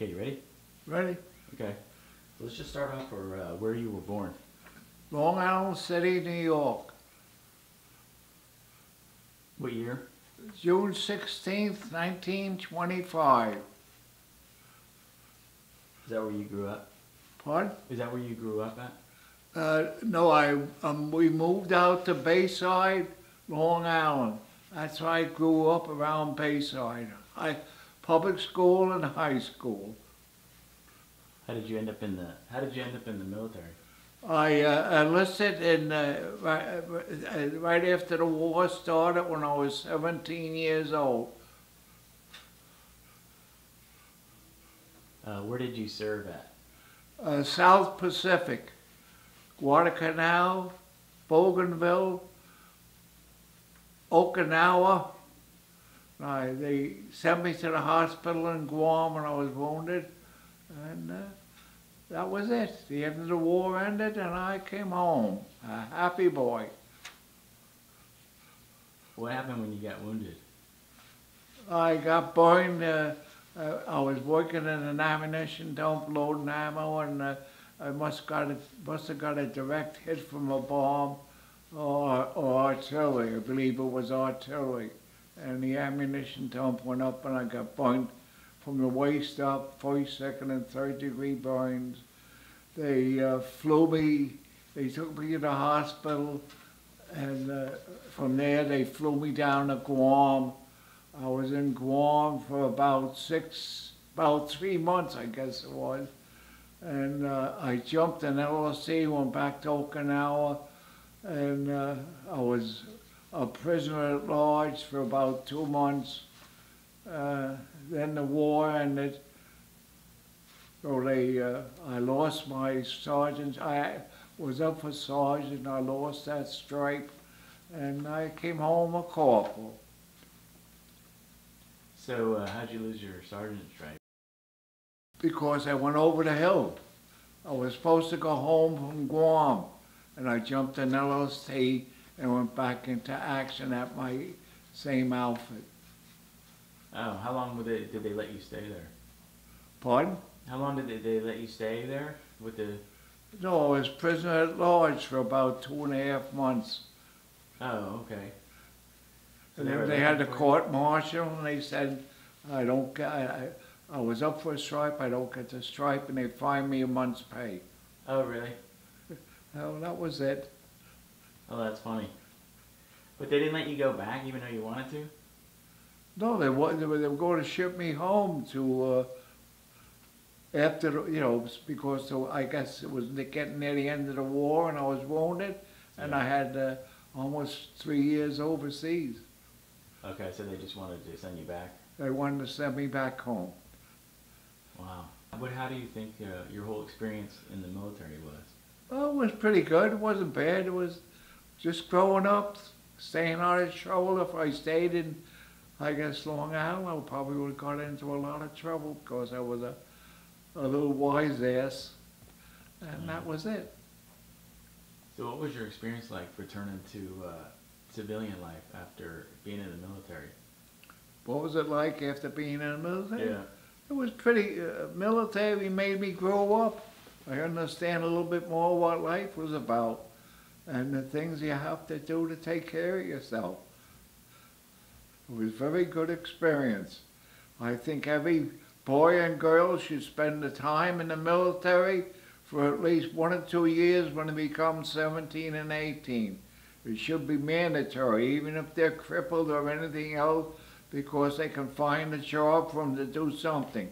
Okay, you ready? Ready? Okay. So let's just start off where you were born. Long Island City, New York. What year? June 16th, 1925. Is that where you grew up? Pardon? Is that where you grew up at? No, we moved out to Bayside, Long Island. That's why I grew up around Bayside. Public school and high school. How did you end up in the military? I enlisted in right after the war started when I was 17 years old. Where did you serve at? South Pacific, Guadalcanal, Bougainville, Okinawa. They sent me to the hospital in Guam when I was wounded, and that was it. The end of the war ended, and I came home, a happy boy. What happened when you got wounded? I got burned. I was working in an ammunition dump loading ammo, and I must have got a direct hit from a bomb or artillery. I believe it was artillery. And the ammunition dump went up, and I got burned from the waist up, first, second, and third degree burns. They flew me, they took me to the hospital, and from there they flew me down to Guam. I was in Guam for about 3 months, I guess it was. And I jumped an LLC, went back to Okinawa, and I was a prisoner at large for about 2 months. Then the war ended. So I lost my sergeant. I was up for sergeant. I lost that stripe, and I came home a corporal. So how'd you lose your sergeant stripe? Because I went over the hill. I was supposed to go home from Guam, and I jumped an LLC and went back into action at my same outfit. Oh, how long did they let you stay there? Pardon? How long did they let you stay there with the... No, I was prisoner at large for about 2.5 months. Oh, okay. So And then they had the court martial, and they said, I was up for a stripe, I don't get the stripe, and they fined me a month's pay. Oh, really? Well, that was it. Oh, that's funny. But they didn't let you go back even though you wanted to? No, they were going to ship me home to, after, because I guess it was getting near the end of the war, and I was wounded, and I had almost 3 years overseas. Okay, so they just wanted to send you back? They wanted to send me back home. Wow. How do you think your whole experience in the military was? Well, it was pretty good. It wasn't bad. It was just growing up, staying out of trouble. If I stayed in, I guess, Long Island, I probably would have got into a lot of trouble because I was a little wise ass, and that was it. So what was your experience like returning to civilian life after being in the military? What was it like after being in the military? Yeah. It was pretty, military made me grow up. I understand a little bit more what life was about and the things you have to do to take care of yourself. It was a very good experience. I think every boy and girl should spend the time in the military for at least 1 or 2 years when they become 17 and 18. It should be mandatory, even if they're crippled or anything else, because they can find a job for them to do something.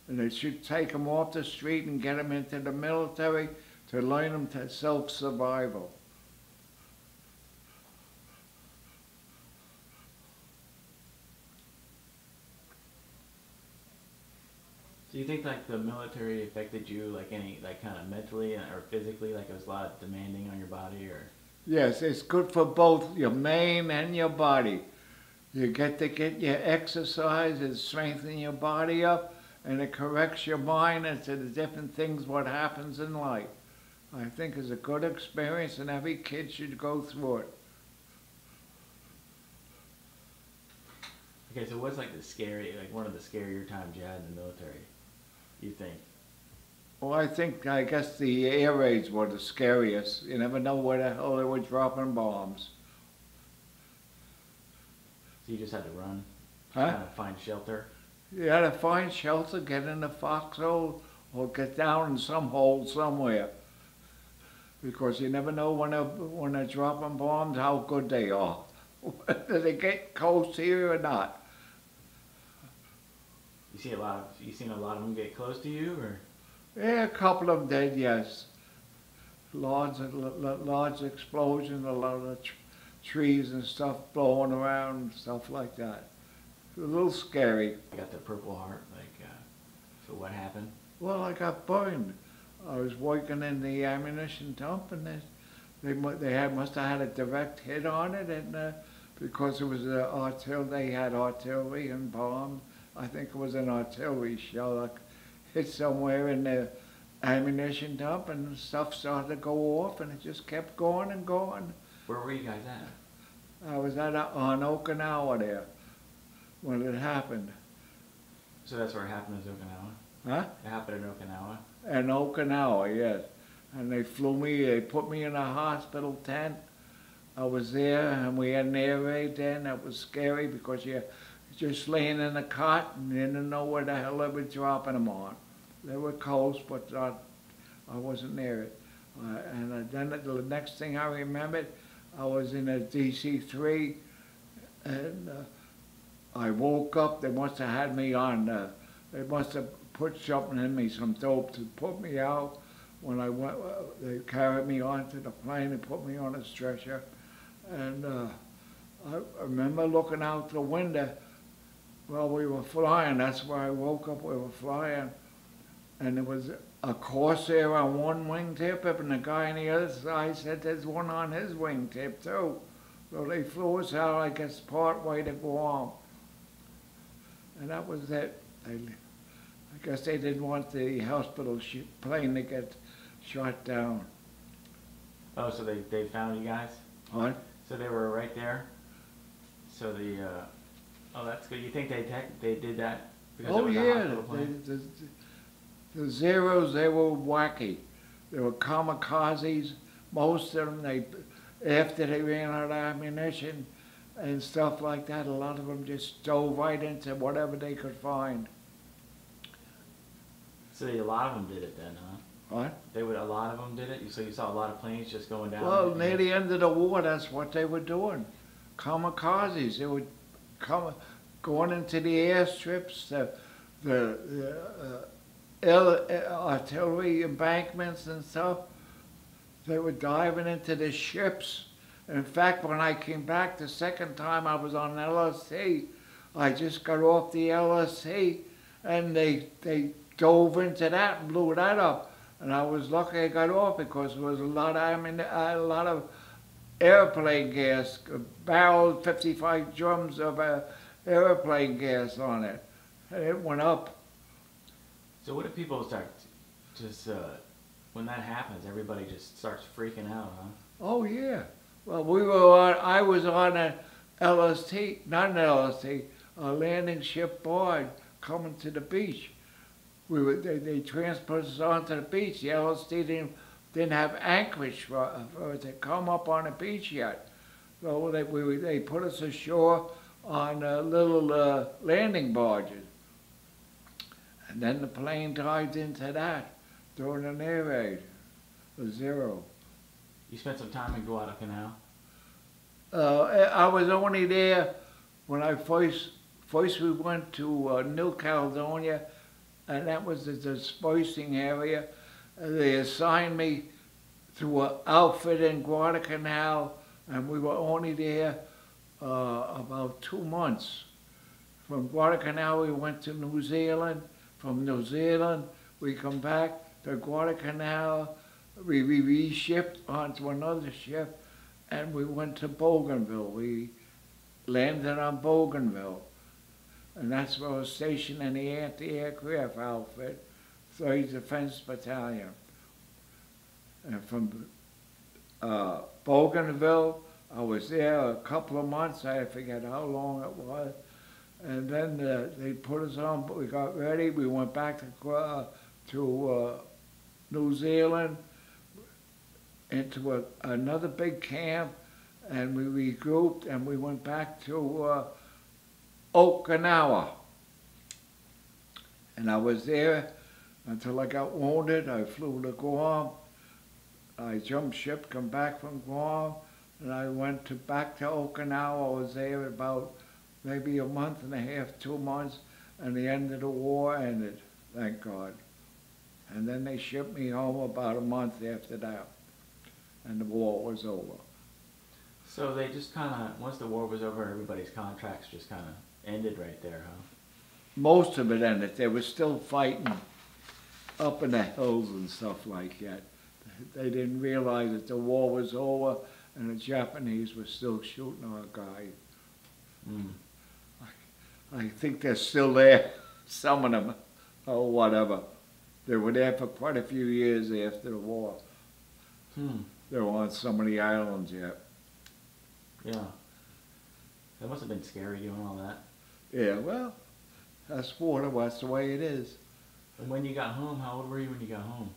And they should take them off the street and get them into the military to learn them to self-survival. Do you think like the military affected you like kind of mentally or physically, like it was a lot demanding on your body or? Yes, it's good for both your mind and your body. You get your exercise, it strengthens your body up, and it corrects your mind as to the different things what happens in life. I think it's a good experience, and every kid should go through it. Okay, so what's like one of the scarier times you had in the military? You think? Well, I guess the air raids were the scariest. You never know where the hell they were dropping bombs. So you just had to run, Huh? kind of find shelter. You had to find shelter, get in the foxhole, or get down in some hole somewhere. Because you never know when they're dropping bombs how good they are. Whether they get close to you or not. You seen a lot of them get close to you, or? Yeah, a couple of them did, yes. Large explosions, a lot of trees and stuff blowing around and stuff like that. A little scary. You got the Purple Heart, like, so what happened? Well, I got burned. I was working in the ammunition dump, and must have had a direct hit on it, and because it was they had artillery and bombs. I think it was an artillery shell that hit somewhere in the ammunition dump, and stuff started to go off, and it just kept going and going. Where were you guys at? I was on Okinawa there when it happened. So that's where it happened, is Okinawa? Huh? It happened in Okinawa? In Okinawa, yes. And they put me in a hospital tent. I was there, and we had an air raid then. That was scary because you're just laying in a cot and you didn't know where the hell they were dropping them on. They were close, but I wasn't near it. Then the next thing I remembered, I was in a DC-3, and I woke up. They must have had me on. They must have put something in me, some dope, to put me out. When I went, they carried me onto the plane and put me on a stretcher. And I remember looking out the window. Well, we were flying. That's where I woke up. We were flying, and there was a Corsair on one wingtip, and the guy on the other side said there's one on his wingtip too. So they flew us out, I guess, part way to Guam, and that was it. I guess they didn't want the hospital plane to get shot down. Oh, so they found you guys? What? So they were right there? So oh, that's good. You think they did that because it was a hospital plane? The Zeros, they were wacky. They were kamikazes. Most of them, after they ran out of ammunition and stuff like that, a lot of them just dove right into whatever they could find. So a lot of them did it then, huh? What? A lot of them did it? So you saw a lot of planes just going down? Well, near the end of the war, that's what they were doing. Kamikazes. They would going into the airstrips, the artillery embankments and stuff. They were diving into the ships. In fact, when I came back the second time I was on LSC, I just got off the LSC, and they dove into that and blew that up. And I was lucky I got off because there was a lot of airplane gas, barrel 55 drums of airplane gas on it, and it went up. So what do people start just when that happens? Everybody just starts freaking out, huh? Oh yeah. Well, I was on a LST, not an LST, a landing ship board coming to the beach. They transported us onto the beach. The LST didn't have anchorage for it to come up on the beach yet. So they put us ashore on little landing barges. And then the plane dived into that during an air raid, the Zero. You spent some time in Guadalcanal? I was only there when I first we went to New Caledonia, and that was the dispersing area. They assigned me to an outfit in Guadalcanal, and we were only there about 2 months. From Guadalcanal, we went to New Zealand. From New Zealand, we come back to Guadalcanal. We re-shipped onto another ship, and we went to Bougainville. We landed on Bougainville, and that's where I was stationed in the anti-aircraft outfit, 3rd Defense Battalion. And from Bougainville, I was there a couple of months. I forget how long it was. And then they put us on, we got ready, we went back to New Zealand, into another big camp, and we regrouped and we went back to Okinawa. And I was there until I got wounded. I flew to Guam. I jumped ship, come back from Guam, and I went back to Okinawa. I was there about maybe a month and a half, 2 months, and the end of the war ended, thank God. And then they shipped me home about a month after that, and the war was over. So they just kind of, once the war was over, everybody's contracts just kind of ended right there, huh? Most of it ended. They were still fighting up in the hills and stuff like that. They didn't realize that the war was over and the Japanese were still shooting our guys. Mm. I think they're still there, some of them, or whatever. They were there for quite a few years after the war. Hmm. They were on some of the islands yet. Yeah. That must have been scary doing all that. Yeah, well, that's water, that's the way it is. And when you got home, how old were you when you got home?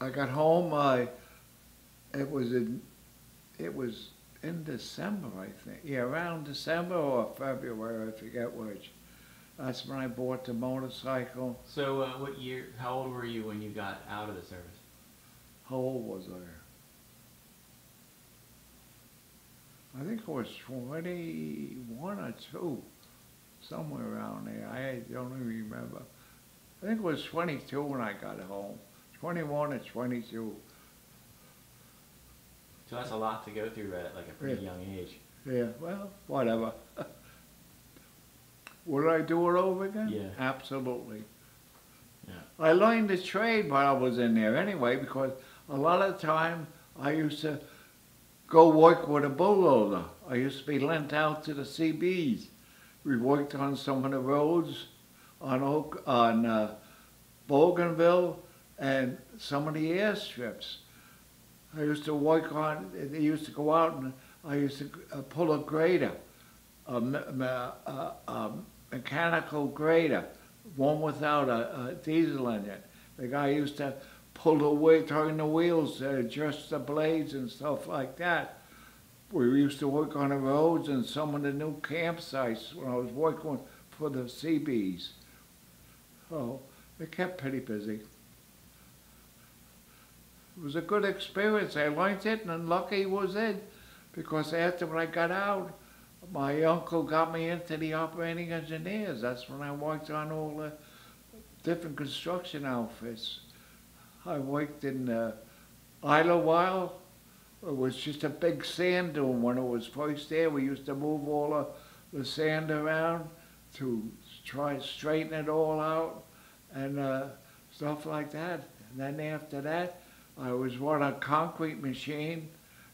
I got home, it was in December, I think. Yeah, around December or February, I forget which. That's when I bought the motorcycle. So what year, how old were you when you got out of the service? How old was I? I think I was 21 or 2, somewhere around there. I don't even remember. I think it was 22 when I got home. 21 or 22. So that's a lot to go through at like a pretty young age. Yeah, well, whatever. Would I do it over again? Yeah. Absolutely. Yeah. I learned the trade while I was in there anyway, because a lot of the time I used to go work with a bulldozer. I used to be lent out to the CBs. We worked on some of the roads on Bougainville and some of the airstrips. I used to work on, they used to go out and I used to pull a grader, a mechanical grader, one without a diesel engine. The guy used to pull the wheel, turn the wheels to adjust the blades and stuff like that. We used to work on the roads and some of the new campsites when I was working for the CBs. So it kept pretty busy. It was a good experience. I learned it, and lucky was it, because after I got out, my uncle got me into the operating engineers. That's when I worked on all the different construction outfits. I worked in Idlewild. It was just a big sand dune when it was first there. We used to move all the sand around to try to straighten it all out and stuff like that. And then after that, I was running a concrete machine,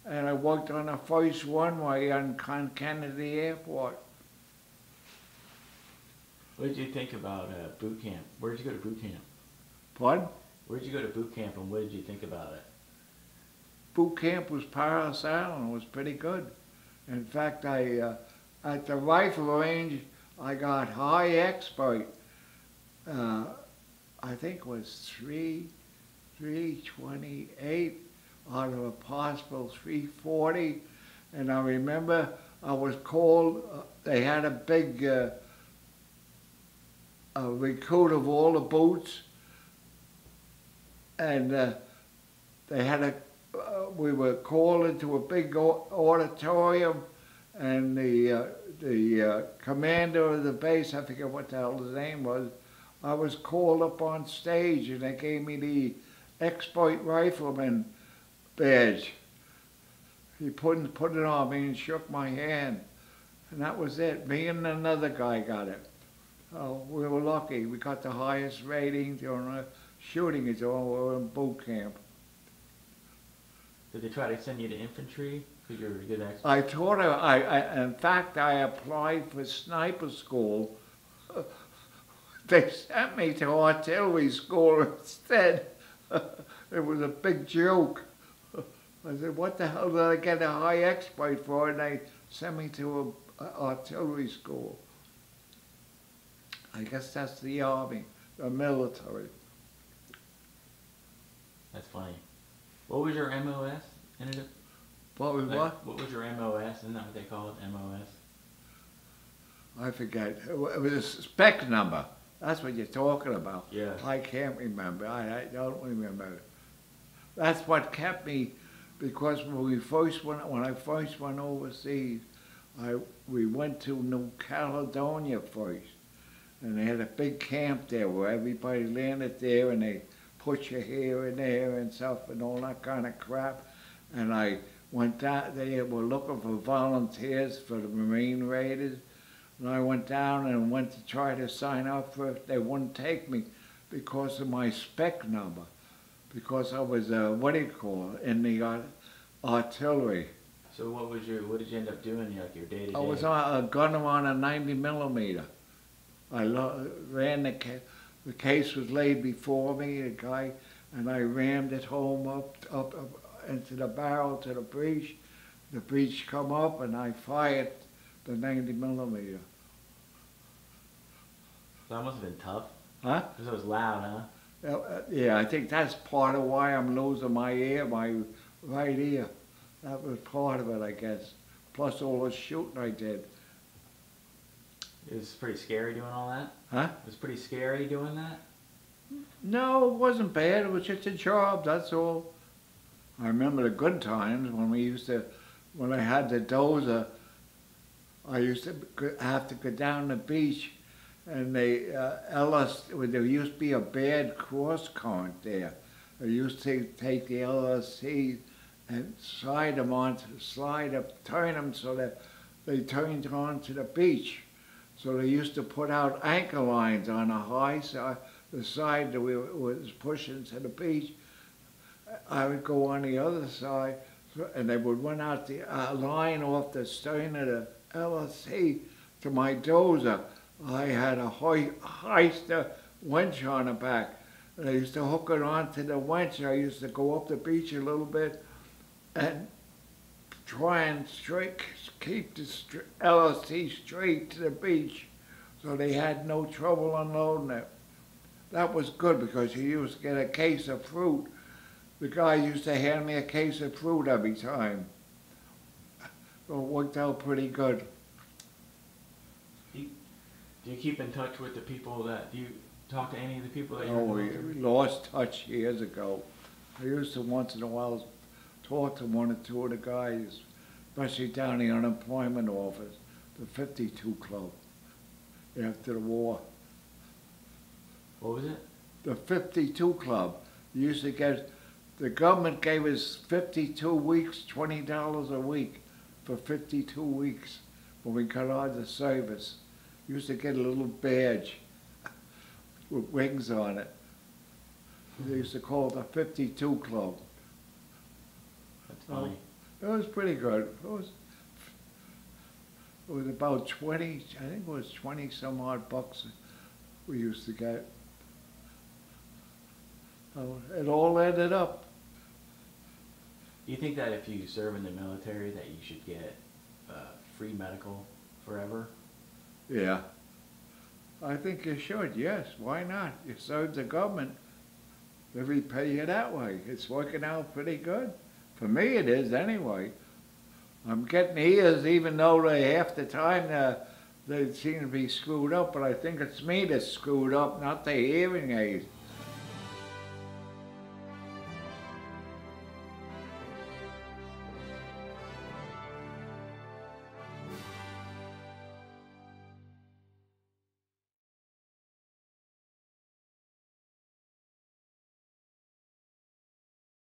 and I worked on the first runway on Kennedy Airport. What did you think about boot camp? Where did you go to boot camp? Pardon? Where did you go to boot camp, and what did you think about it? Boot camp was Paris Island. It was pretty good. In fact, at the rifle range, I got high expert. I think it was 328 out of a possible 340. And I remember I was called, they had a big recruit of all the boots. And they had we were called into a big auditorium, and the commander of the base, I forget what the hell his name was, I was called up on stage, and they gave me the expert rifleman badge. He put it on me and shook my hand, and that was it. Me and another guy got it. Oh, we were lucky. We got the highest rating during the shooting is all we were in boot camp. Did they try to send you to infantry because you're a good expert? I taught her, in fact, I applied for sniper school. They sent me to artillery school instead. It was a big joke. I said, what the hell did I get a high exploit for? And they sent me to a artillery school. I guess that's the army, the military. That's funny. What was your MOS? Ended up, What was like, what? what was your MOS? Isn't that what they call it? MOS? I forget. It was a spec number. That's what you're talking about. Yeah. I can't remember. I don't remember. That's what kept me, because when I first went overseas, we went to New Caledonia first, and they had a big camp there where everybody landed there, and they put your hair in there and stuff and all that kind of crap. And I went down. They were looking for volunteers for the Marine Raiders. And I went down and went to try to sign up for it. They wouldn't take me because of my spec number, because I was, in the artillery. So what did you end up doing, like your day to day? I was a gunner on a 90 millimeter. I ran the case was laid before me, the guy, and I rammed it home up into the barrel to the breech. The breech come up and I fired the 90 millimeter. So that must have been tough. Huh? Because it was loud, huh? Yeah, I think that's part of why I'm losing my ear, my right ear. That was part of it, I guess. Plus all the shooting I did. It was pretty scary doing all that? Huh? It was pretty scary doing that? No, it wasn't bad. It was just a job, that's all. I remember the good times when I had the dozer, I used to have to go down the beach, and there used to be a bad cross current there. They used to take the LSC and turn them so that they turned onto the beach. So they used to put out anchor lines on the high side, the side that was pushing to the beach. I would go on the other side, and they would run out the line off the stern of the LSC to my dozer. I had a Heister winch on the back. And I used to hook it onto the winch. I used to go up the beach a little bit and try and keep the LSC straight to the beach, so they had no trouble unloading it. That was good because you used to get a case of fruit. The guy used to hand me a case of fruit every time. So it worked out pretty good. Do you keep in touch with the people do you talk to any of the people that Oh, you're we lost touch years ago. I used to once in a while talk to one or two of the guys, especially down in the unemployment office, the 52 Club, after the war. What was it? The 52 Club. You used to get, the government gave us 52 weeks, $20 a week for 52 weeks when we got out of the service. You used to get a little badge with wings on it. They used to call it the 52 Club. That's funny. It was pretty good. It was about 20, I think it was 20 some odd bucks we used to get. So it all ended up. Do you think that if you serve in the military that you should get free medical forever? Yeah. I think you should, yes. Why not? You serve the government. They repay you that way. It's working out pretty good. For me it is anyway. I'm getting ears even though half the time they seem to be screwed up, but I think it's me that's screwed up, not the hearing aid.